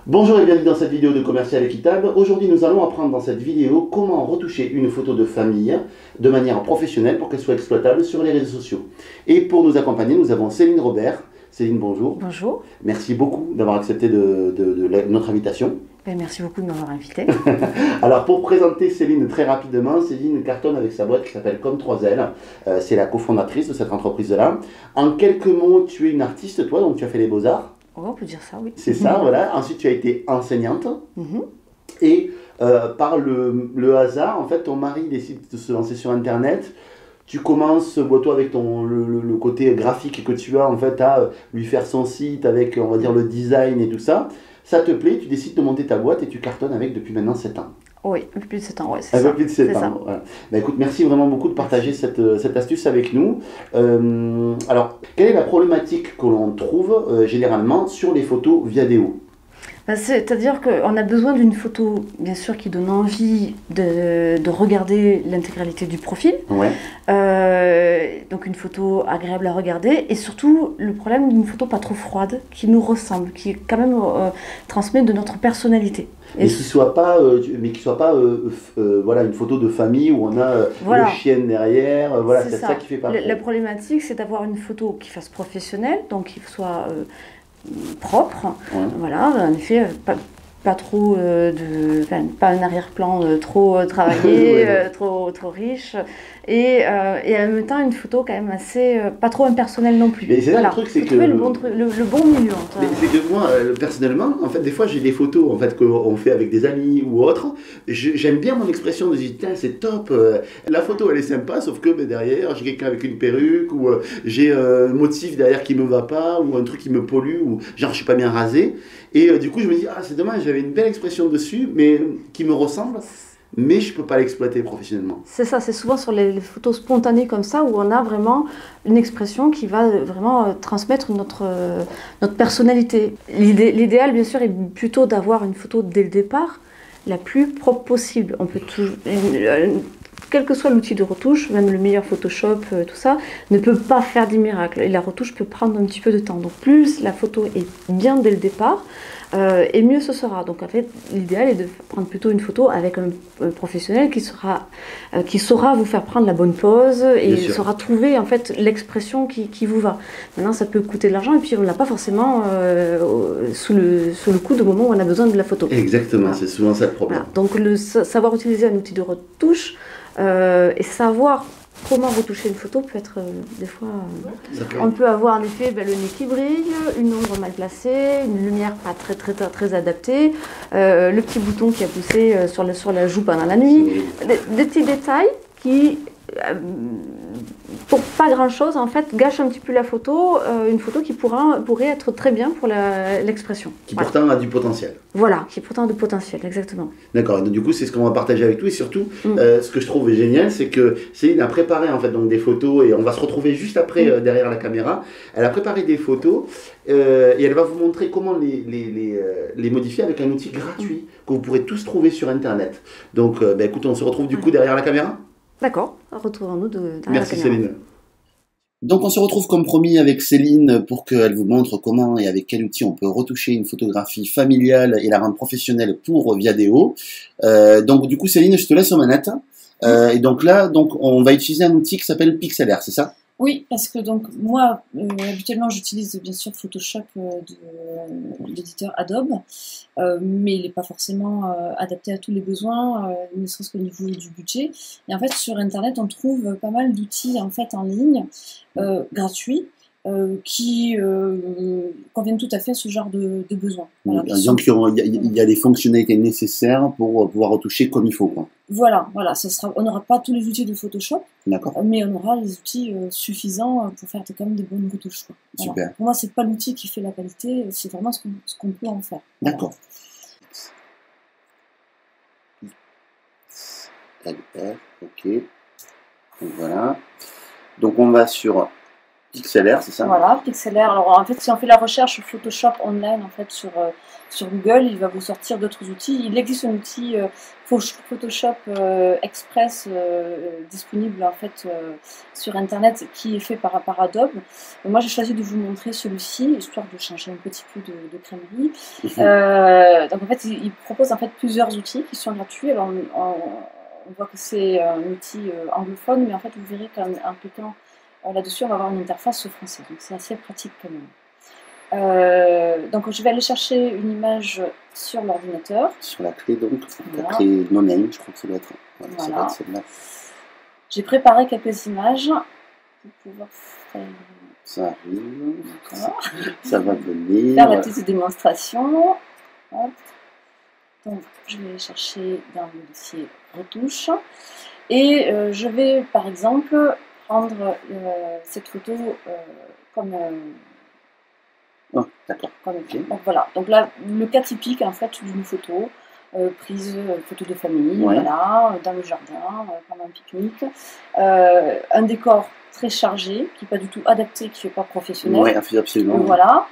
Bonjour et bienvenue dans cette vidéo de Commercial Équitable. Aujourd'hui, nous allons apprendre dans cette vidéo comment retoucher une photo de famille de manière professionnelle pour qu'elle soit exploitable sur les réseaux sociaux. Et pour nous accompagner, nous avons Céline Robert. Céline, bonjour. Bonjour. Merci beaucoup d'avoir accepté notre invitation. Merci beaucoup de m'avoir invité. Alors, pour présenter Céline très rapidement, Céline cartonne avec sa boîte qui s'appelle Comme 3L. C'est la cofondatrice de cette entreprise-là. En quelques mots, tu es une artiste, toi, donc tu as fait les beaux-arts. Oh, on peut dire ça, oui. C'est ça, voilà. Ensuite, tu as été enseignante. Mhm. Et par le hasard, en fait, ton mari décide de se lancer sur Internet. Tu commences, toi, avec le côté graphique que tu as, en fait, à lui faire son site avec, on va dire, le design et tout ça. Ça te plaît, tu décides de monter ta boîte et tu cartonnes avec depuis maintenant 7 ans. Oui, un peu plus de 7 ans, ouais, c'est Un ça. peu plus de 7 C'est ça. ans. Voilà. Bah, écoute, merci vraiment beaucoup de partager cette astuce avec nous. Alors, quelle est la problématique que l'on trouve généralement sur les photos vidéo? C'est-à-dire qu'on a besoin d'une photo, bien sûr, qui donne envie de regarder l'intégralité du profil. Ouais. Donc une photo agréable à regarder. Et surtout, le problème d'une photo pas trop froide, qui nous ressemble, qui quand même transmet de notre personnalité. Mais qui soit pas, voilà, une photo de famille où on a voilà. le chien derrière. Voilà, c'est ça. ça qui fait pas. La problématique, c'est d'avoir une photo qui fasse professionnelle, donc qui soit propre. Ouais. Voilà, en effet, pas trop pas un arrière-plan trop travaillé, trop riche, et en même temps une photo quand même assez pas trop impersonnelle non plus. Mais c'est là le truc, c'est que trouver le bon milieu. Mais c'est que moi, personnellement, en fait, des fois, j'ai des photos en fait qu'on fait avec des amis ou autres. J'aime bien mon expression de dire, tiens, c'est top. La photo, elle est sympa, sauf que derrière, j'ai quelqu'un avec une perruque ou j'ai un motif derrière qui me va pas ou un truc qui me pollue ou genre je suis pas bien rasé. Et du coup, je me dis, ah, c'est dommage, j'avais une belle expression dessus, mais qui me ressemble. Mais je ne peux pas l'exploiter professionnellement. C'est ça, c'est souvent sur les photos spontanées comme ça où on a vraiment une expression qui va vraiment transmettre notre personnalité. L'idéal, bien sûr, est plutôt d'avoir une photo dès le départ la plus propre possible. On peut toujours, quel que soit l'outil de retouche, même le meilleur Photoshop, tout ça, ne peut pas faire des miracles. Et la retouche peut prendre un petit peu de temps. Donc plus la photo est bien dès le départ, et mieux ce sera. Donc en fait, l'idéal est de prendre plutôt une photo avec un professionnel qui saura vous faire prendre la bonne pose et saura trouver en fait l'expression qui vous va. Maintenant, ça peut coûter de l'argent et puis on ne l'a pas forcément sous le coup de moment où on a besoin de la photo. Exactement, voilà. C'est souvent ça le problème. Voilà. Donc savoir utiliser un outil de retouche et savoir comment retoucher une photo peut être des fois... on peut avoir en effet le nez qui brille, une ombre mal placée, une lumière pas très adaptée, le petit bouton qui a poussé sur la joue pendant la nuit. Des petits détails qui, pour pas grand chose, en fait, gâchent un petit peu la photo, une photo qui pourrait être très bien pour l'expression. Qui pourtant a du potentiel. Voilà, qui pourtant a du potentiel, exactement. D'accord, et donc, du coup c'est ce qu'on va partager avec toi et surtout ce que je trouve génial c'est que Céline a préparé en fait donc des photos et on va se retrouver juste après derrière la caméra. Elle a préparé des photos et elle va vous montrer comment les modifier avec un outil gratuit que vous pourrez tous trouver sur internet. Donc écoute, on se retrouve du coup derrière la caméra. D'accord, retrouvons-nous derrière la caméra. Merci Céline. Donc on se retrouve comme promis avec Céline pour qu'elle vous montre comment et avec quel outil on peut retoucher une photographie familiale et la rendre professionnelle pour Viadeo. Donc du coup Céline, je te laisse aux manettes. Et donc là, on va utiliser un outil qui s'appelle Pixlr, c'est ça ? Oui, parce que donc moi, habituellement, j'utilise bien sûr Photoshop de l'éditeur Adobe, mais il n'est pas forcément adapté à tous les besoins, ne serait-ce qu'au niveau du budget. Et en fait, sur Internet, on trouve pas mal d'outils en fait en ligne gratuits qui conviennent tout à fait à ce genre de besoins. Voilà, donc il y a des fonctionnalités nécessaires pour pouvoir retoucher comme il faut, quoi. Voilà, on n'aura pas tous les outils de Photoshop, mais on aura les outils suffisants pour faire quand même des bonnes retouches. Voilà. Super. Pour moi, c'est pas l'outil qui fait la qualité, c'est vraiment ce qu'on peut en faire. D'accord. Ok. Donc, voilà. Donc on va sur Pixelaire, c'est ça? Voilà, Pixelaire. Alors en fait, si on fait la recherche Photoshop online en fait sur Google, il va vous sortir d'autres outils. Il existe un outil Photoshop Express disponible en fait sur Internet qui est fait par Adobe. Moi, j'ai choisi de vous montrer celui-ci histoire de changer un petit peu de crèmerie. Donc en fait, il propose en fait plusieurs outils qui sont gratuits. Alors on voit que c'est un outil anglophone, mais en fait, vous verrez qu'en cliquant là-dessus, on va avoir une interface française, donc c'est assez pratique quand même. Donc je vais aller chercher une image sur l'ordinateur. Sur la clé donc, voilà. La clé no name, je crois que ça doit être, voilà. celle-là. J'ai préparé quelques images pour pouvoir faire... Ça arrive, ça va venir. Faire la petite démonstration. Hop. Donc je vais aller chercher dans le dossier retouche. Et je vais par exemple prendre cette photo comme oh, d'accord. okay. Donc voilà, donc là le cas typique en fait d'une photo prise photo de famille, ouais. Voilà, dans le jardin, pendant un pique-nique, un décor très chargé qui n'est pas du tout adapté, qui n'est pas professionnel. Oui, absolument. Voilà,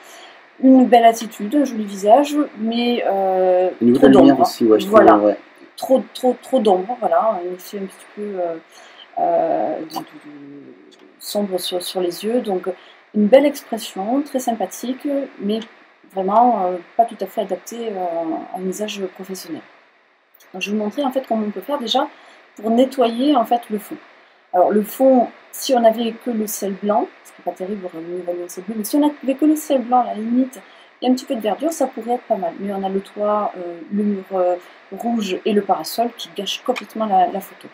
une belle attitude, un joli visage, mais une trop d'ombre aussi, ouais, voilà, trouve, ouais. trop d'ombre, voilà, un effet un petit peu sombre sur les yeux, donc une belle expression, très sympathique, mais vraiment pas tout à fait adaptée à un usage professionnel. Donc, je vais vous montrer en fait comment on peut faire déjà pour nettoyer en fait le fond. Alors le fond, si on n'avait que le ciel blanc, ce qui n'est pas terrible, on aurait mieux évalué le ciel bleu, mais si on n'avait que le ciel blanc, à la limite, il y a un petit peu de verdure, ça pourrait être pas mal. Mais on a le toit, le mur rouge et le parasol qui gâchent complètement la photo.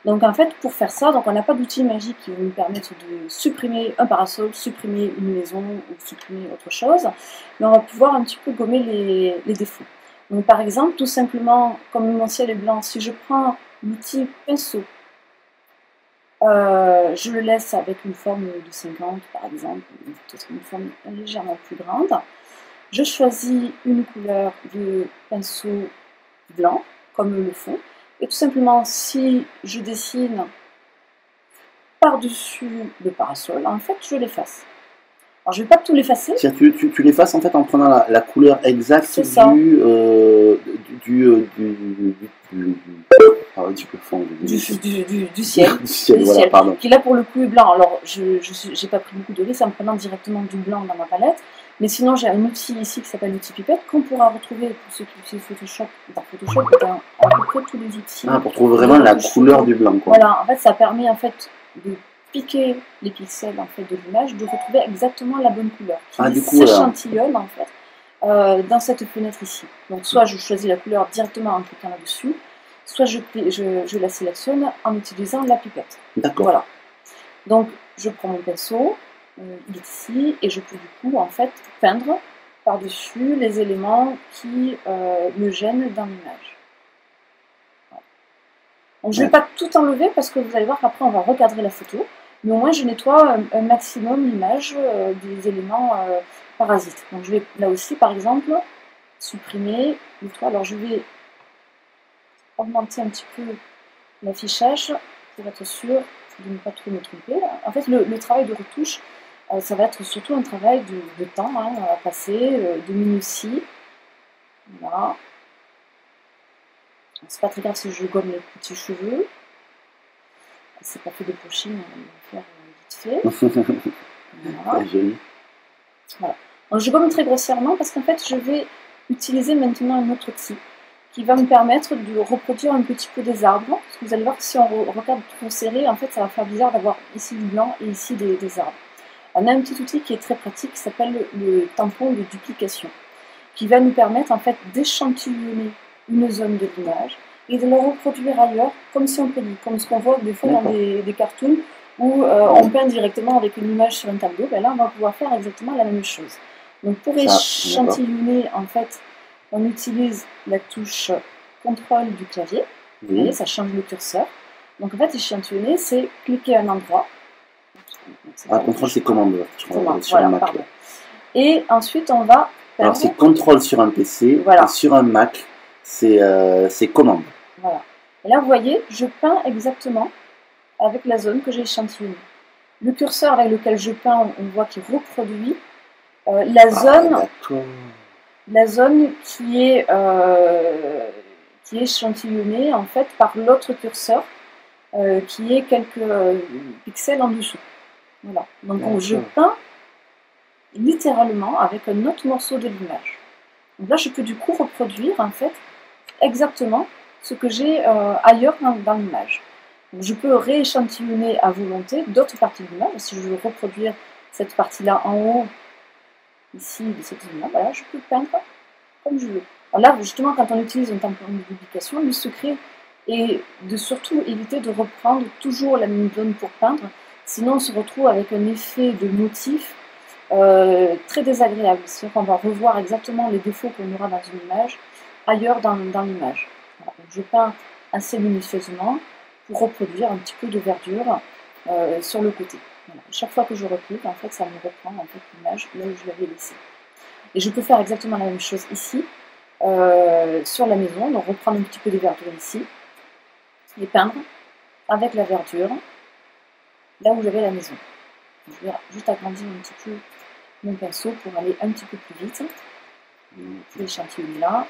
Donc en fait, pour faire ça, donc on n'a pas d'outil magique qui va nous permettre de supprimer un parasol, supprimer une maison ou supprimer autre chose, mais on va pouvoir un petit peu gommer les défauts. Donc par exemple, tout simplement, comme mon ciel est blanc, si je prends l'outil pinceau, je le laisse avec une forme de 50 par exemple, peut-être une forme légèrement plus grande. Je choisis une couleur de pinceau blanc, comme le fond. Et tout simplement, si je dessine par-dessus le parasol, en fait, je l'efface. Alors, je ne vais pas tout l'effacer. Tu l'effaces en fait en prenant la couleur exacte du plafond. Du ciel. Du ciel, voilà, pardon. Qui là, pour le coup, est blanc. Alors, je n'ai pas pris beaucoup de risques en prenant directement du blanc dans ma palette. Mais sinon, j'ai un outil ici qui s'appelle l'outil pipette qu'on pourra retrouver pour ceux qui utilisent Photoshop. Dans Photoshop, dans à peu près tous les outils. Ah, pour trouver vraiment la couleur du blanc, quoi. Voilà, en fait, ça permet en fait de piquer les pixels en fait de l'image, de retrouver exactement la bonne couleur. Qui s'échantillonne en fait dans cette fenêtre ici. Donc, soit je choisis la couleur directement en cliquant là-dessus, soit je la sélectionne en utilisant la pipette. D'accord. Voilà. Donc, je prends mon pinceau. Il est ici et je peux du coup en fait peindre par-dessus les éléments qui me gênent dans l'image. Voilà. Donc je ne vais pas tout enlever parce que vous allez voir qu'après on va recadrer la photo, mais au moins je nettoie un maximum l'image des éléments parasites. Donc je vais là aussi par exemple supprimer le toit. Alors je vais augmenter un petit peu l'affichage pour être sûr de ne pas trop me tromper. En fait le travail de retouche, ça va être surtout un travail de temps à passer, de minutie. Voilà. C'est pas très grave si je gomme les petits cheveux. C'est pas fait de brushing, on va le faire vite fait. Voilà. Voilà. Donc, je gomme très grossièrement parce qu'en fait, je vais utiliser maintenant un autre outil qui va me permettre de reproduire un petit peu des arbres. Parce que vous allez voir que si on regarde trop serré, en fait, ça va faire bizarre d'avoir ici du blanc et ici des arbres. On a un petit outil qui est très pratique qui s'appelle le tampon de duplication, qui va nous permettre en fait d'échantillonner une zone de l'image et de le reproduire ailleurs comme si on peignait, comme ce qu'on voit des fois dans des cartoons où on peint directement avec une image sur un tableau. Ben là, on va pouvoir faire exactement la même chose. Donc pour échantillonner, en fait, on utilise la touche contrôle du clavier. Vous voyez, ça change le curseur. Donc en fait, échantillonner, c'est cliquer à un endroit. Contrôle, c'est commande, je crois, sur voilà, un Mac. Pardon. Et ensuite, on va... Alors, c'est contrôle sur un PC, voilà. Et sur un Mac, c'est commande. Voilà. Et là, vous voyez, je peins exactement avec la zone que j'ai échantillonnée. Le curseur avec lequel je peins, on voit qu'il reproduit la zone qui est échantillonnée en fait par l'autre curseur qui est quelques pixels en dessous. Voilà. Donc je peins littéralement avec un autre morceau de l'image. Donc là, je peux du coup reproduire en fait exactement ce que j'ai ailleurs dans l'image. Je peux rééchantillonner à volonté d'autres parties de l'image. Si je veux reproduire cette partie-là en haut, ici, de cette zone-là, voilà, je peux peindre comme je veux. Alors là, justement, quand on utilise un tampon de publication, le secret est de surtout éviter de reprendre toujours la même zone pour peindre. Sinon, on se retrouve avec un effet de motif très désagréable. C'est-à-dire qu'on va revoir exactement les défauts qu'on aura dans une image ailleurs dans l'image. Voilà. Je peins assez minutieusement pour reproduire un petit peu de verdure sur le côté. Voilà. Chaque fois que je reclique, en fait, ça me reprend en fait, l'image là où je l'avais laissée. Et je peux faire exactement la même chose ici, sur la maison, donc reprendre un petit peu de verdure ici, et peindre avec la verdure là où j'avais la maison. Je vais juste agrandir un petit peu mon pinceau pour aller un petit peu plus vite. L'échantillon là,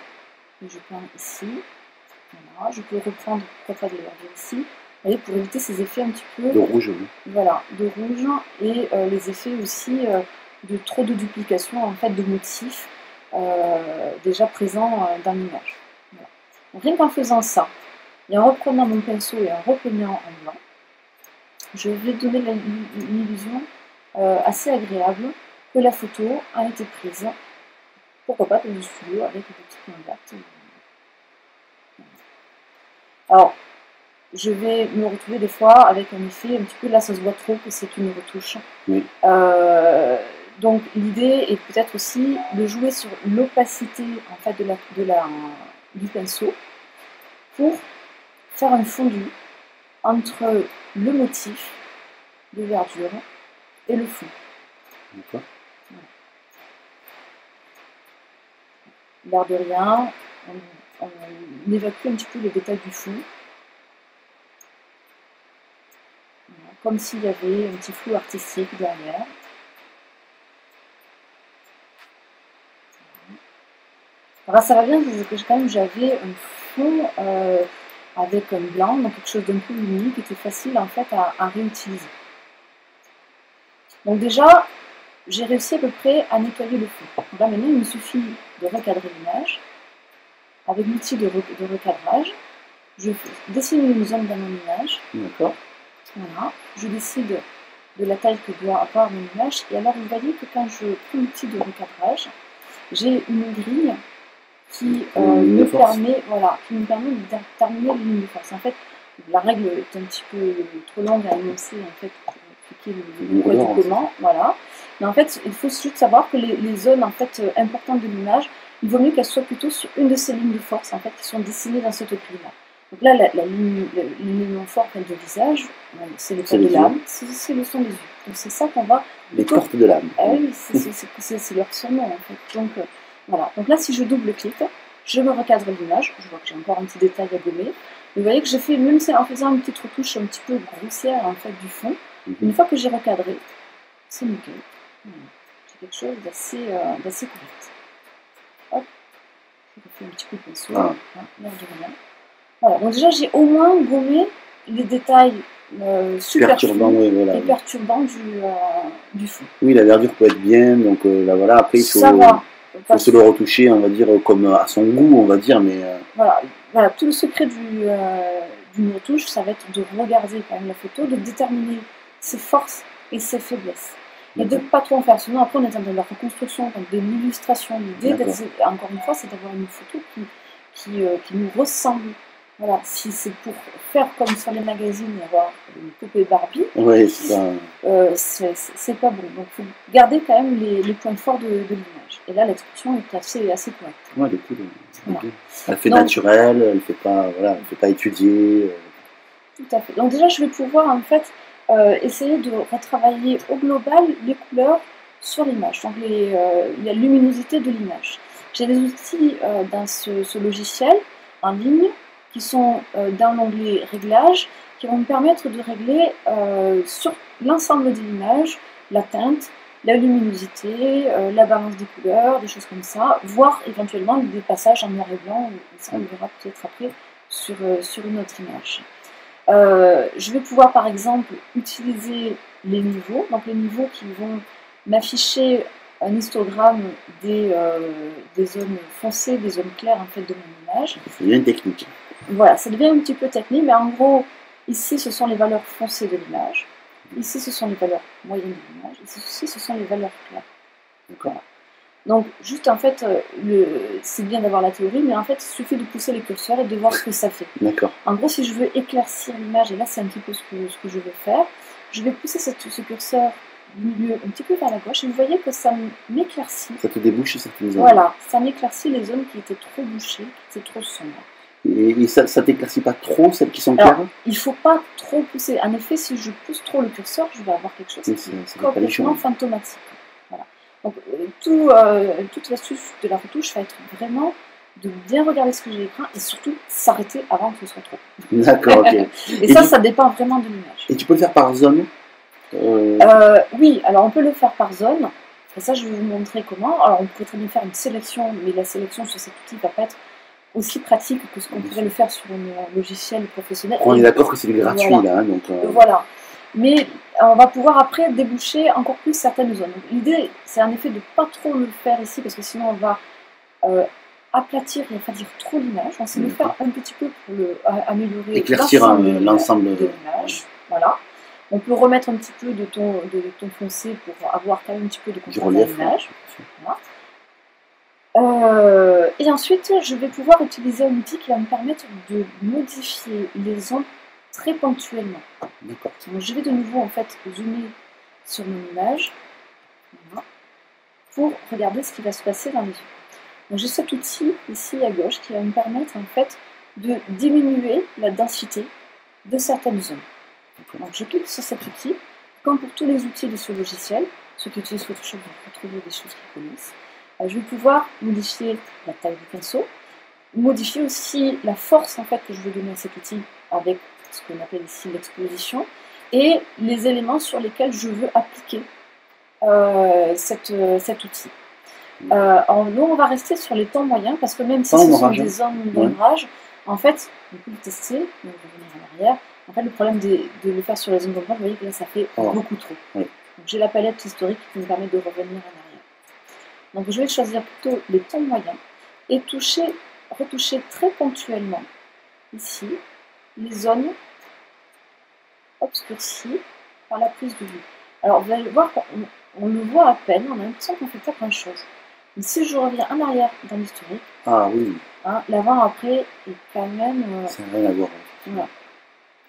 et je peins ici. Voilà. Je peux reprendre pourquoi pas de la verdure ici. Vous voyez, pour éviter ces effets un petit peu de rouge, oui. Voilà, de rouge et les effets aussi de trop de duplication en fait de motifs déjà présents dans l'image. Voilà. Rien qu'en faisant ça, et en reprenant mon pinceau et en repeignant en blanc, je vais donner une illusion assez agréable que la photo a été prise, pourquoi pas dans le studio avec des petites points vertes. Alors, je vais me retrouver des fois avec un effet un petit peu, là ça se voit trop que c'est une retouche. Oui. Donc l'idée est peut-être aussi de jouer sur l'opacité en fait, du pinceau pour faire un fondu entre le motif de verdure et le fond. D'accord. L'air de rien, on évacue un petit peu les détails du fond. Voilà, comme s'il y avait un petit flou artistique derrière. Alors ça va bien que quand même j'avais un fond avec un blanc, donc quelque chose d'un peu unique qui était facile en fait à réutiliser. Donc déjà, j'ai réussi à peu près à nettoyer le fond. Donc là maintenant il me suffit de recadrer l'image. Avec l'outil de recadrage, je dessine une zone dans mon image. D'accord. Voilà. Je décide de la taille que doit avoir mon image. Et alors vous voyez que quand je prends l'outil de recadrage, j'ai une grille qui me permet de terminer les lignes de force. En fait, la règle est un petit peu trop longue à énoncer en fait, pour expliquer le quoi du comment. Voilà. Mais en fait, il faut juste savoir que les zones en fait, importantes de l'image, il vaut mieux qu'elles soient plutôt sur une de ces lignes de force en fait, qui sont dessinées dans cette grille-là. Donc là, la ligne forte de visage, c'est le corps de l'âme, c'est le son des yeux. Donc c'est ça qu'on va... Les portes de l'âme. Ah oui, c'est leur surnom en fait. Donc voilà. Donc là, si je double-clique, je me recadre l'image. Je vois que j'ai encore un petit détail à gommer. Vous voyez que j'ai fait, même en faisant une petite retouche un petit peu grossière en fait du fond, une fois que j'ai recadré, c'est nickel. C'est quelque chose d'assez correct. Hop, je refais un petit coup de pinceau. L'air de rien. Voilà, donc déjà j'ai au moins gommé les détails perturbants, et perturbants du fond. Oui, la verdure peut être bien, donc là voilà, après il faut se le retoucher, on va dire, comme à son goût, on va dire, mais... Voilà, tout le secret d'une retouche, ça va être de regarder quand même la photo, de déterminer ses forces et ses faiblesses. Et de ne pas trop en faire, sinon après on est dans la reconstruction, de l'illustration. L'idée, encore une fois, c'est d'avoir une photo qui nous ressemble. Voilà, si c'est pour faire comme sur les magazines et avoir une poupée Barbie, c'est pas bon. Donc il faut garder quand même les points forts de l'image. Et là, l'expression est assez correcte. Ouais, elle est cool. Voilà. Elle fait naturelle, elle ne fait pas étudier. Tout à fait. Donc déjà, je vais pouvoir en fait essayer de retravailler au global les couleurs sur l'image. Donc la luminosité de l'image. J'ai des outils dans ce logiciel en ligne qui sont dans l'onglet Réglages, qui vont me permettre de régler sur l'ensemble de l'image, la teinte, la luminosité, la balance des couleurs, des choses comme ça, voire éventuellement des passages en noir et blanc, ça on le verra peut-être après sur une autre image. Je vais pouvoir par exemple utiliser les niveaux, donc les niveaux qui vont m'afficher un histogramme des zones foncées, des zones claires en fait de mon image. Ça devient technique. Voilà, ça devient un petit peu technique, mais en gros, ici ce sont les valeurs foncées de l'image, ici ce sont les valeurs moyennes de l'image, ici ce sont les valeurs claires. D'accord. Donc juste en fait, c'est bien d'avoir la théorie, mais en fait il suffit de pousser les curseurs et de voir ce que ça fait. D'accord. En gros, si je veux éclaircir l'image, et là c'est un petit peu ce que je veux faire, je vais pousser ce curseur du milieu un petit peu vers la gauche, et vous voyez que ça m'éclaircit. Ça te débouche certaines zones. Voilà, ça m'éclaircit les zones qui étaient trop bouchées, qui étaient trop sombres. Et ça t'éclaircit pas trop celles qui sont claires? Il ne faut pas trop pousser. En effet, si je pousse trop le curseur, je vais avoir quelque chose qui est complètement fantomatique. Voilà. Donc, toute l'astuce de la retouche va être vraiment de bien regarder ce que j'ai à l'écran et surtout s'arrêter avant que ce soit trop. D'accord, ok. Et ça dépend vraiment de l'image. Et tu peux le faire par zone? Oui, alors on peut le faire par zone. Et ça, je vais vous montrer comment. Alors, on pourrait très bien faire une sélection, mais la sélection sur cet outil ne va pas être aussi pratique que ce qu'on pourrait le faire sur un logiciel professionnel. On est d'accord que c'est gratuit, voilà. Là, hein, donc... Voilà. Mais on va pouvoir après déboucher encore plus certaines zones. L'idée, c'est en effet de ne pas trop le faire ici, parce que sinon on va aplatir et faire dire trop l'image. On sait le faire un petit peu pour améliorer éclaircir l'ensemble de l'image. Voilà. On peut remettre un petit peu de ton foncé pour avoir quand même un petit peu de contraste à l'image. Voilà. Et ensuite, je vais pouvoir utiliser un outil qui va me permettre de modifier les zones très ponctuellement. D'accord. Donc, je vais de nouveau en fait zoomer sur mon image, voilà, pour regarder ce qui va se passer dans les yeux. Donc j'ai cet outil ici à gauche qui va me permettre en fait de diminuer la densité de certaines zones. Donc je clique sur cet outil, comme pour tous les outils de ce logiciel, ceux qui utilisent Photoshop vont retrouver des choses qu'ils connaissent. Je vais pouvoir modifier la taille du pinceau, modifier aussi la force en fait que je veux donner à cet outil avec ce qu'on appelle ici l'exposition et les éléments sur lesquels je veux appliquer cet outil. Alors nous on va rester sur les tons moyens parce que même si ce sont des zones d'ombrage, en fait on peut le tester, on va revenir en arrière. En fait le problème de le faire sur les zones d'ombrage, vous voyez que là ça fait beaucoup trop. Donc j'ai la palette historique qui me permet de revenir en arrière. Donc je vais choisir plutôt les tons moyens et retoucher très ponctuellement ici les zones obscurcies par la prise de vue. Alors vous allez voir qu'on le voit à peine, on a l'impression qu'on ne fait pas grand chose. Mais si je reviens en arrière dans l'historique, hein, l'avant-après est quand même... ça n'a rien à voir. Voilà.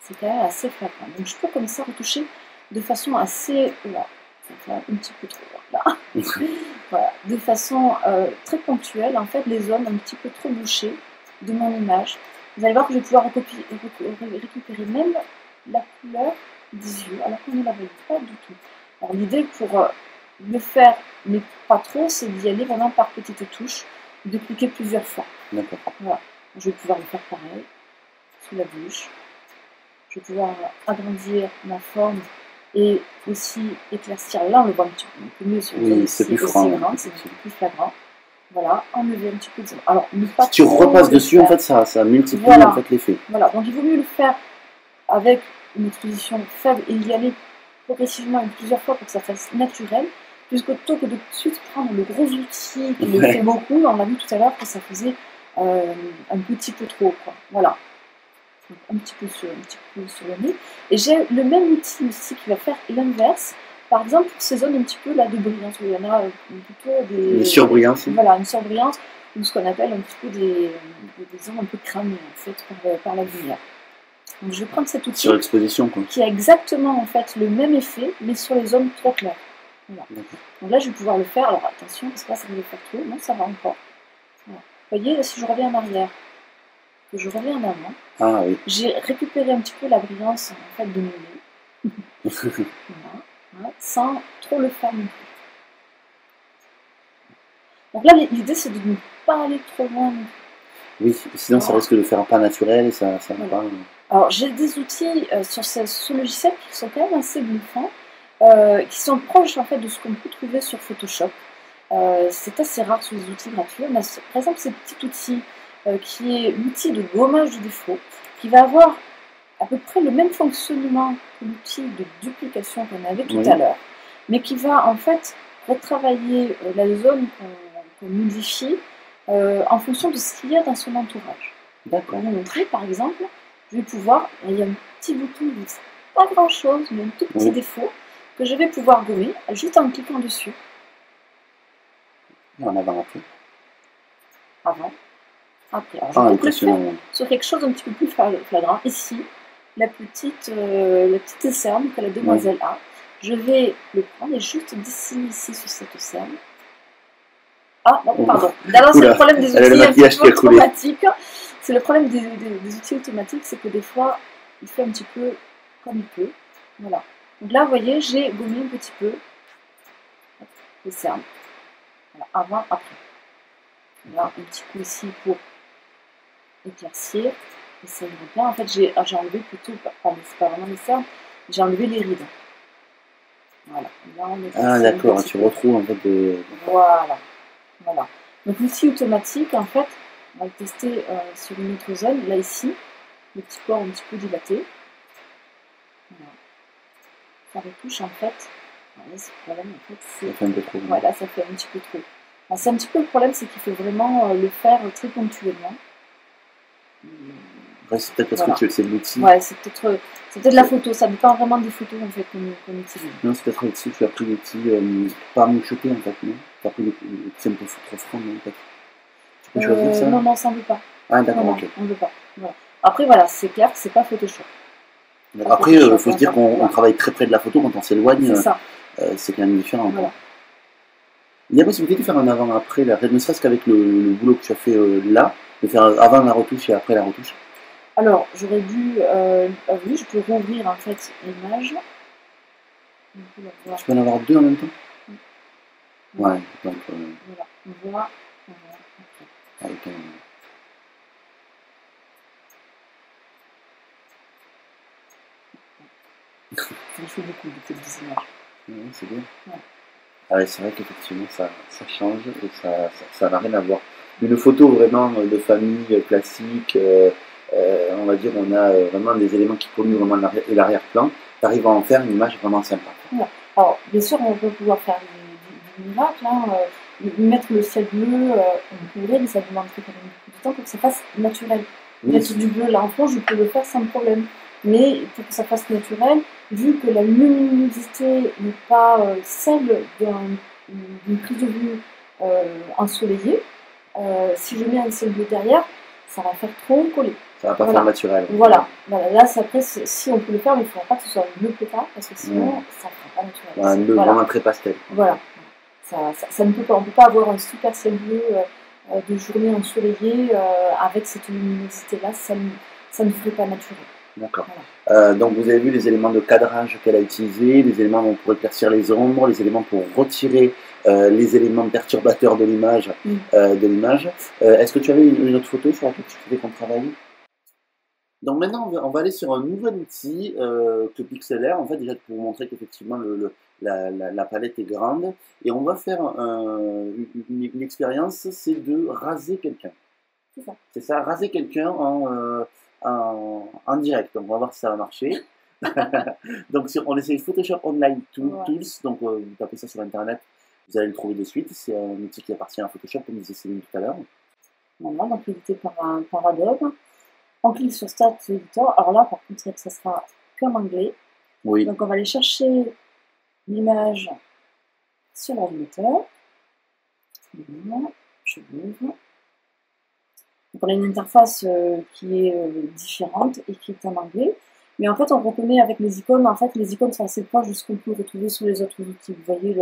C'est quand même assez flagrant. Donc je peux comme ça retoucher de façon assez... Là, un petit peu trop là. Voilà, de façon très ponctuelle, en fait, les zones un petit peu trop bouchées de mon image. Vous allez voir que je vais pouvoir récupérer même la couleur des yeux, alors qu'on ne la voit pas du tout. Alors l'idée pour le faire, mais pas trop, c'est d'y aller vraiment par petites touches, de cliquer plusieurs fois. D'accord. Voilà. Je vais pouvoir le faire pareil, sous la bouche. Je vais pouvoir agrandir ma forme et aussi éclaircir. Là, on le voit un petit peu mieux sur le c'est plus flagrant. C'est plus flagrant. Voilà, enlever un petit peu de... Alors, ne pas si tu repasses dessus, en fait, ça multiplie en fait, l'effet. Voilà, donc il vaut mieux le faire avec une exposition faible et y aller progressivement et plusieurs fois pour que ça fasse naturel, plutôt que de suite prendre le gros outil qui le fait beaucoup. On a vu tout à l'heure que ça faisait un petit peu trop, quoi. Voilà. Donc, un petit peu sur le nez. Et j'ai le même outil ici qui va faire l'inverse. Par exemple, pour ces zones un petit peu là, de brillance, où il y en a plutôt des... Une surbrillance. Voilà, une surbrillance, ou ce qu'on appelle un petit peu des zones un peu cramées, en fait, par la lumière. Donc je vais prendre cet outil sur l'exposition, quoi, qui a exactement en fait, le même effet, mais sur les zones trop claires. Voilà. Donc là, je vais pouvoir le faire. Alors attention, parce que là, ça va le faire trop. Non, ça va encore. Voilà. Vous voyez, là, si je reviens en arrière, que je reviens en avant, j'ai récupéré un petit peu la brillance en fait, de mon nez. Voilà, sans trop le faire non plus. Donc là, l'idée, c'est de ne pas aller trop loin. Oui, sinon ça risque de faire pas naturel et ça va pas... Alors, j'ai des outils sur ce logiciel qui sont quand même assez bluffants, qui sont proches en fait de ce qu'on peut trouver sur Photoshop. C'est assez rare sur les outils gratuits. On a par exemple ce petit outil qui est l'outil de gommage de défaut, qui va avoir à peu près le même fonctionnement que l'outil de duplication qu'on avait tout à l'heure, mais qui va en fait retravailler la zone qu'on modifie en fonction de ce qu'il y a dans son entourage. D'accord. Pour vous montrer, par exemple, je vais pouvoir, il y a un petit bouton, pas grand chose, mais un tout petit défaut, que je vais pouvoir gommer juste en cliquant dessus. En avant, après. Avant, après. Alors, je peux le faire sur quelque chose un petit peu plus flagrant. Ici, la petite cerne que la demoiselle a. Je vais le prendre et juste dessiner ici sur cette cerne. Ah, non, pardon. D'abord, c'est le problème des outils automatiques. C'est le problème des outils automatiques, c'est que des fois, il fait un petit peu comme il peut. Voilà. Donc là, vous voyez, j'ai gommé un petit peu les cernes. Voilà, avant, après. Là, un petit coup ici pour éclaircir. Et ça irait bien. En fait, j'ai enlevé plutôt, c'est pas vraiment les cernes, j'ai enlevé les rides. Voilà. Là, on est d'accord, tu retrouves en fait des... Voilà. Voilà. Donc l'outil automatique, en fait, on va le tester sur une autre zone. Là, ici, le petit port un petit peu dilaté. Voilà. Ça retouche, en fait. Voilà, ce problème, en fait, c'est... Ça fait un peu trop. Voilà, ça fait un petit peu trop. C'est un petit peu le problème, c'est qu'il faut vraiment le faire très ponctuellement. Ouais, c'est peut-être parce que c'est l'outil. Ouais, c'est peut-être la photo, ça dépend vraiment des photos en fait qu'on utilise. Non, c'est peut-être l'outil, tu as pris l'outil pas mouchoté en fait, non? Tu as pris l'outil un peu trop franc, non, peut-être. Tu peux choisir ça? Non, ça ne veut pas. Ah, d'accord, ok. On ne veut pas. Voilà. Après, voilà, c'est clair que c'est pas Photoshop. Après, il faut se dire qu'on travaille très près de la photo, quand on s'éloigne, c'est quand même différent. Voilà. Il y a possibilité de faire un avant-après, ne serait-ce qu'avec le boulot que tu as fait là, de faire avant la retouche et après la retouche. Alors, j'aurais dû... oui, je peux rouvrir en fait l'image. Tu peux en avoir deux en même temps? Ouais, donc... Voilà, on voit... Avec un... Ça me fait beaucoup de petites images. Oui, c'est bien. Ouais. Ah ouais, c'est vrai qu'effectivement, ça change et ça n'a rien à voir. Une photo vraiment de famille classique, on va dire, on a vraiment des éléments qui polluent vraiment l'arrière-plan. Tu arrives à en faire une image vraiment sympa. Ouais. Alors, bien sûr, on peut pouvoir faire des miracles, hein, mettre le ciel bleu, on pourrait, mais ça demanderait quand même beaucoup de temps pour que ça fasse naturel. Oui. Mettre du bleu là en fond, je peux le faire sans problème. Mais pour que ça fasse naturel, vu que la luminosité n'est pas celle d'une prise de vue ensoleillée, si je mets un ciel bleu derrière, ça va faire trop coller. Ça va pas faire naturel. Voilà. Là, après, si on peut le faire, mais il ne faudra pas que ce soit un bleu pétard, parce que sinon, ça ne fera pas naturel. Un bleu vraiment très pastel. Voilà. Ça ne peut pas, on ne peut pas avoir un super ciel bleu de journée ensoleillée avec cette luminosité-là, ça ne ferait pas naturel. D'accord. Voilà. Donc vous avez vu les éléments de cadrage qu'elle a utilisés, les éléments où on pourrait éclaircir les ombres, les éléments pour retirer les éléments perturbateurs de l'image. Est-ce que tu avais une autre photo sur laquelle tu voulais qu'on travaille? Donc maintenant on va aller sur un nouvel outil que Pixelaire, en fait déjà pour vous montrer qu'effectivement la palette est grande, et on va faire une expérience, c'est de raser quelqu'un. C'est ça. C'est ça, raser quelqu'un en direct. Donc on va voir si ça va marcher. Donc on essaye Photoshop Online Tools, donc vous tapez ça sur internet, vous allez le trouver de suite. C'est un outil qui appartient à Photoshop comme disait Céline tout à l'heure. Voilà, donc édité par Adobe. On clique sur Start Editor. Alors là par contre ça sera qu'en anglais. Oui. Donc on va aller chercher l'image sur l'ordinateur. Je l'ouvre. Donc on a une interface qui est différente et qui est en anglais. Mais en fait, on reconnaît avec les icônes. En fait, les icônes sont assez proches de ce qu'on peut retrouver sur les autres outils. Vous voyez,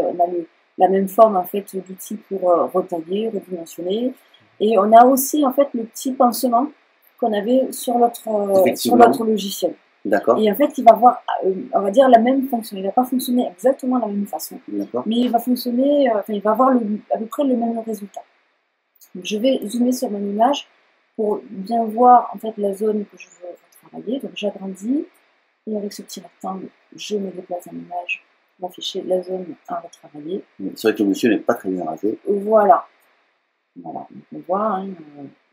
la même forme en fait d'outils pour retailler, redimensionner. Et on a aussi en fait le petit pincement qu'on avait sur l'autre logiciel. D'accord. Et en fait, il va avoir, on va dire, la même fonction. Il ne va pas fonctionner exactement de la même façon. D'accord. Mais il va fonctionner, il va avoir à peu près le même résultat. Donc, je vais zoomer sur mon image pour bien voir en fait la zone que je veux travailler. Donc j'agrandis et avec ce petit rectangle, je me déplace dans l'image pour afficher la zone à retravailler. C'est vrai que le monsieur n'est pas très bien rasé. Voilà. Voilà, donc on voit, hein,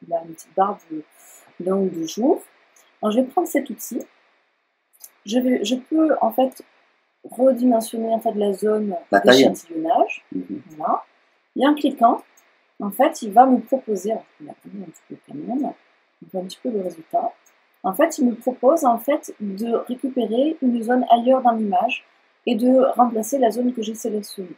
il a une petite barbe d'un ou deux jours. Alors je vais prendre cet outil. Je peux en fait redimensionner en fait la zone d'échantillonnage. Voilà. Et en cliquant, en fait, il va me proposer, alors je vais attendre un petit peu quand même, on voit un petit peu le résultat. En fait, il me propose en fait de récupérer une zone ailleurs dans l'image et de remplacer la zone que j'ai sélectionnée.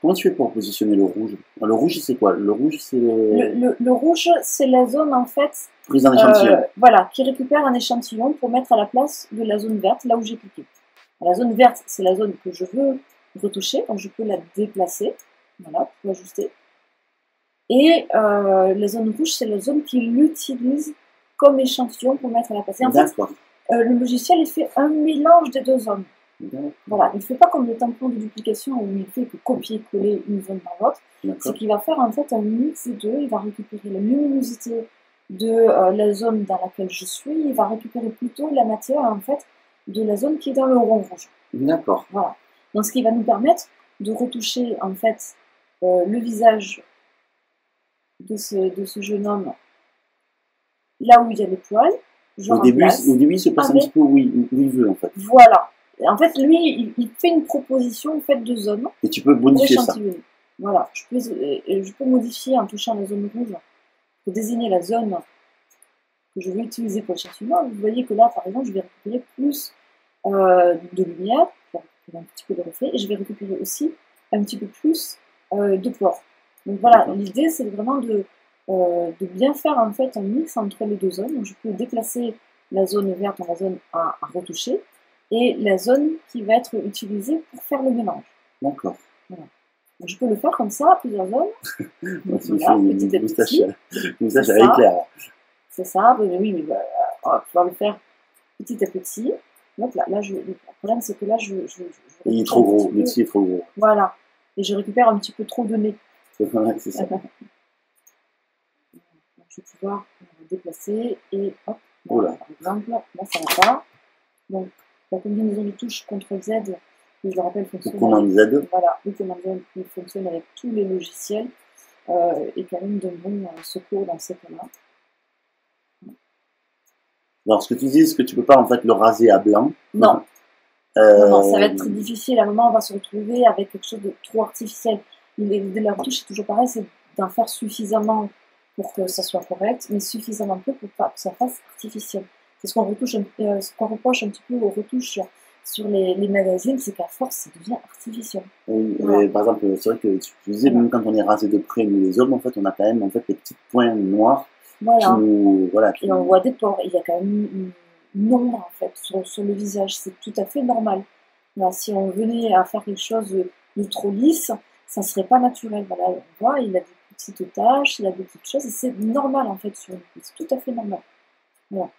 Comment tu fais pour positionner le rouge? Le rouge, c'est quoi? Le rouge, c'est le rouge, c'est la zone en fait prise d'un échantillon. Voilà, qui récupère un échantillon pour mettre à la place de la zone verte, là où j'ai cliqué. La zone verte, c'est la zone que je veux retoucher, donc je peux la déplacer, voilà, pour l'ajuster. Et la zone rouge, c'est la zone qui l'utilise comme échantillon pour mettre à la place. Et en fait, le logiciel, il fait un mélange des deux zones. Voilà, il ne fait pas comme le tampon de duplication où il fait que copier-coller une zone dans l'autre. C'est qu'il va faire en fait un mix des deux. Il va récupérer la luminosité de la zone dans laquelle je suis. Il va récupérer plutôt la matière en fait de la zone qui est dans le rond rouge. D'accord. Voilà. Donc ce qui va nous permettre de retoucher en fait le visage de ce jeune homme là où il y a les poils. Au début, il se passe un petit peu où il veut en fait. Voilà. En fait, lui, il fait une proposition en fait, de zone. Et tu peux modifier ça. Voilà. Je peux modifier en touchant la zone rouge pour désigner la zone que je vais utiliser pour l'échantillon. Vous voyez que là, par exemple, je vais récupérer plus de lumière, je vais récupérer un petit peu de reflet, et je vais récupérer aussi un petit peu plus de pores. Donc voilà, l'idée, c'est vraiment de bien faire en fait un mix entre les deux zones. Donc je peux déplacer la zone verte en la zone à retoucher, et la zone qui va être utilisée pour faire le mélange. D'accord. Voilà. Donc, je peux le faire comme ça, plusieurs zones. Voilà, petit à petit. Moustache avec Claire. C'est ça, oui, mais on va pouvoir le faire petit à petit. Donc là le problème, c'est que là, il est trop gros, l'outil est trop gros. Voilà. Et je récupère un petit peu trop de nez. C'est ça. Donc, je vais pouvoir déplacer et hop, là, par exemple, là ça va pas. Donc, la combinaison de touches CTRL Z, que je le rappelle, fonctionne. Commande Z. Voilà, le commande Z qui fonctionne avec tous les logiciels et quand même de bon secours dans ces cas-là. Alors, ce que tu dis, c'est que tu peux pas en fait le raser à blanc. Non. Non, ça va être très difficile. À un moment, on va se retrouver avec quelque chose de trop artificiel. La retouche, c'est toujours pareil, c'est d'en faire suffisamment pour que ça soit correct, mais suffisamment peu pour pas que ça fasse artificiel. C'est ce qu'on reproche un petit peu aux retouches sur les magazines, c'est qu'à force, ça devient artificiel. Oui, voilà. Par exemple, c'est vrai que tu disais, même quand on est rasé de près, nous les hommes, en fait, on a quand même en fait, des petits points noirs. Voilà. Qui et on voit des pores. Il y a quand même une ombre en fait sur le visage. C'est tout à fait normal. Là, si on venait à faire quelque chose de trop lisse, ça ne serait pas naturel. Voilà, on voit, il a des petites taches, il a des petites choses. Et c'est normal en fait sur une peau. C'est tout à fait normal. Voilà.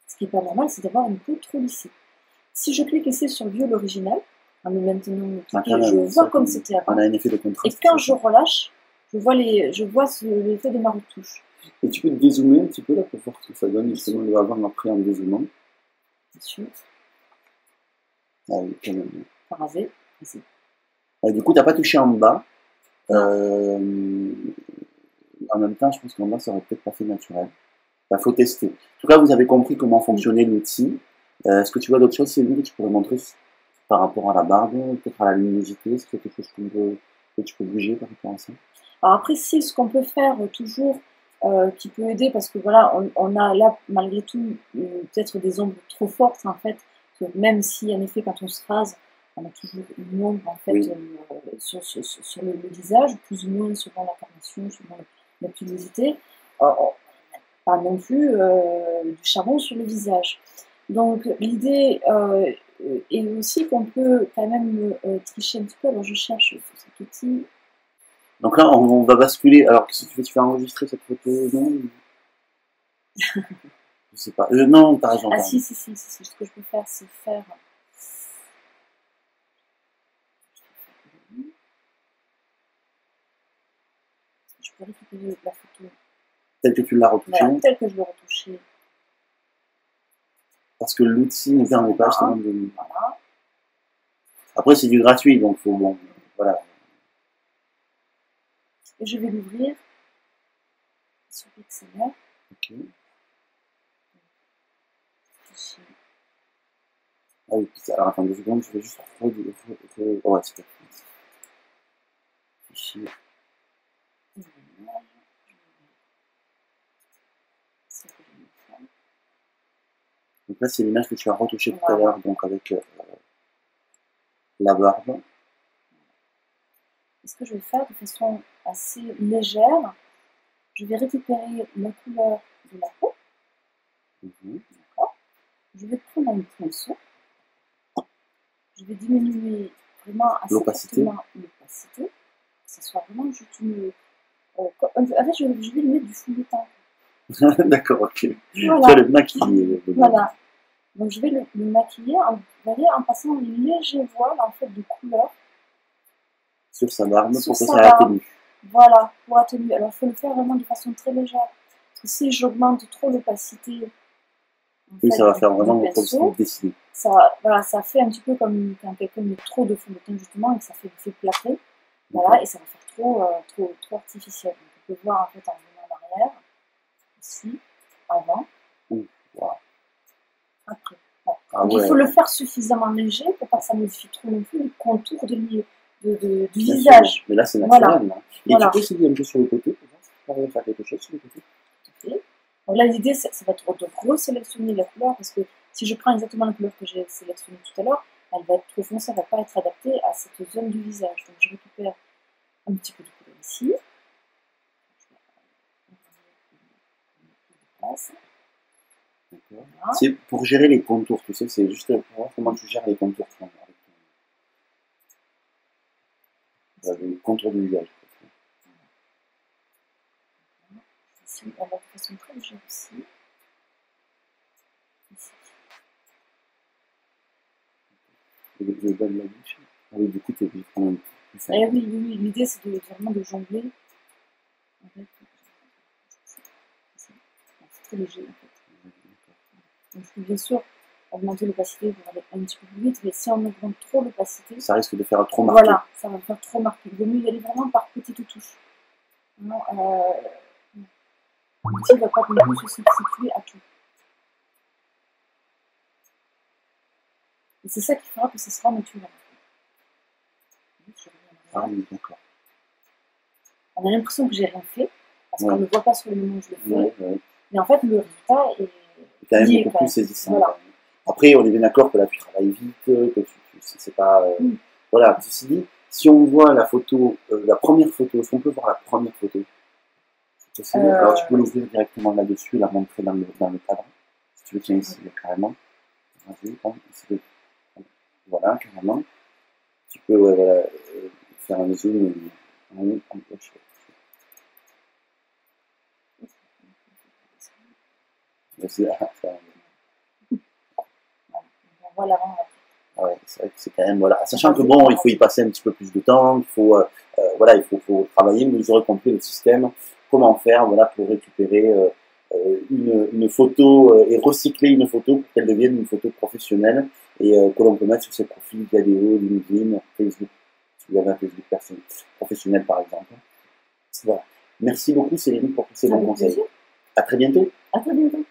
Ce qui n'est pas normal, c'est d'avoir une peau trop lissée. Si je clique ici sur View l'original, en me maintenant je vois comme c'était avant. On a un effet de contraste. Et quand je relâche, je vois l'effet de ma retouche. Et tu peux te dézoomer un petit peu là pour voir ce que ça donne justement le avant après en dézoomant. Bien sûr. Ah oui, quand même. Rasé. Du coup, tu n'as pas touché en bas. En même temps, je pense qu'en bas, ça aurait peut-être pas fait naturel. Il faut tester. En tout cas, vous avez compris comment fonctionnait l'outil. Est-ce que tu vois d'autres choses, Céline, que tu pourrais montrer par rapport à la barbe, peut-être à la luminosité? Est-ce qu'il y a quelque chose que tu peux bouger par rapport à ça? Alors après, si ce qu'on peut faire toujours, qui peut aider, parce que voilà, on a là, malgré tout, peut-être des ombres trop fortes, en fait, que même si, en effet, quand on se rase, on a toujours une ombre, en fait, oui. sur le visage, plus ou moins selon la carnation, selon la pilosité. Pas non plus du charbon sur le visage. Donc l'idée est aussi qu'on peut quand même tricher un petit peu. Alors je cherche cet outil. Donc là on va basculer. Alors qu'est-ce que tu fais? Tu fais enregistrer cette photo? Non. Je sais pas. Non, t'as raison. Ah si. Ce que je peux faire, c'est faire. Je peux récupérer la photo. Tel que tu l'as retouché. Voilà, tel que je l'ai retouché. Parce que l'outil ne permet pas justement de... Voilà. Après, c'est du gratuit, donc faut, bon, voilà. Et je vais l'ouvrir sur XML. Ok. Ah oui, alors attends 2 secondes, je vais juste ouais, c'est parti. Fichier. Donc là, c'est l'image que tu as retouchée tout à l'heure, donc avec la barbe. Ce que je vais faire de façon assez légère, je vais récupérer la couleur de la peau. D'accord. Je vais prendre un pinceau. Je vais diminuer vraiment assez fortement l'opacité. Que ce soit vraiment juste une... en fait, je vais lui mettre du fond de teint. D'accord, ok. Voilà. Tu vas le maquiller. Voilà. Donc je vais le maquiller en passant un léger voile en fait de couleur sur sa barbe pour que ça atténue. Voilà, pour atténuer. Alors il faut le faire vraiment de façon très légère. Parce que si j'augmente trop l'opacité, oui, ça va faire vraiment comme dessiné. Voilà, ça fait un petit peu comme quand quelqu'un met trop de fond de teint justement et que ça fait l'effet plâtré. Voilà, et ça va faire trop artificiel. Donc, on peut voir en fait en venant en arrière, ici, avant, voilà. Après. Ouais. Ah, il faut le faire suffisamment léger pour pas que ça modifie trop non plus le contour du visage. Mais là, c'est naturel. Voilà. Et tu peux essayer un peu sur le côté pour voir si tu arrives à faire quelque chose sur le côté. Tout à fait. Donc là, l'idée, ça va être de resélectionner la couleur parce que si je prends exactement la couleur que j'ai sélectionnée tout à l'heure, elle va être trop foncée, elle ne va pas être adaptée à cette zone du visage. Donc je récupère un petit peu de couleur ici. Voilà. C'est pour gérer les contours, tu sais, c'est juste pour voir comment tu gères les contours. Le contour du visage. Ici, on va de façon très légère aussi. Ici. Le bas de la bouche. Ah oui, du coup, tu es obligé de prendre un peu plus. Oui, l'idée c'est vraiment de jongler. C'est très léger en fait. Donc, bien sûr, augmenter l'opacité pour aller un petit peu plus vite, mais si on augmente trop l'opacité, ça risque de faire trop marqué. Voilà, ça va faire trop marqué. Il vaut mieux y aller vraiment par petites touches. L'outil ne va pas non plus se substituer à tout. Et c'est ça qui fera que ce sera naturel. Ah oui, d'accord. On a l'impression que j'ai rien fait, parce qu'on ne le voit pas sur le moment où je le fais. Ouais. Mais en fait, le résultat est quand même beaucoup plus saisissant. Voilà. Après, on est bien d'accord que là, tu travailles vite, que c'est pas... Voilà, ceci dit, si on voit la photo, la première photo, est-ce qu'on peut voir la première photo? C'est possible. Alors, tu peux l'ouvrir directement là-dessus, la montrer dans le cadre. Si tu veux, tiens ici, carrément. Ici, voilà, carrément. Tu peux voilà, faire un zoom en gauche. Voilà. Ouais, c'est vrai que c'est quand même, voilà, sachant que bon, il faut y passer un petit peu plus de temps, il faut, voilà, il faut travailler, mais vous aurez compris le système, comment faire, voilà, pour récupérer une photo et recycler une photo pour qu'elle devienne une photo professionnelle et que l'on peut mettre sur ses profils vidéo, LinkedIn, Facebook, si vous avez un Facebook professionnel par exemple. Voilà. Merci beaucoup Céline pour tous ces bons conseils. À très bientôt. À très bientôt.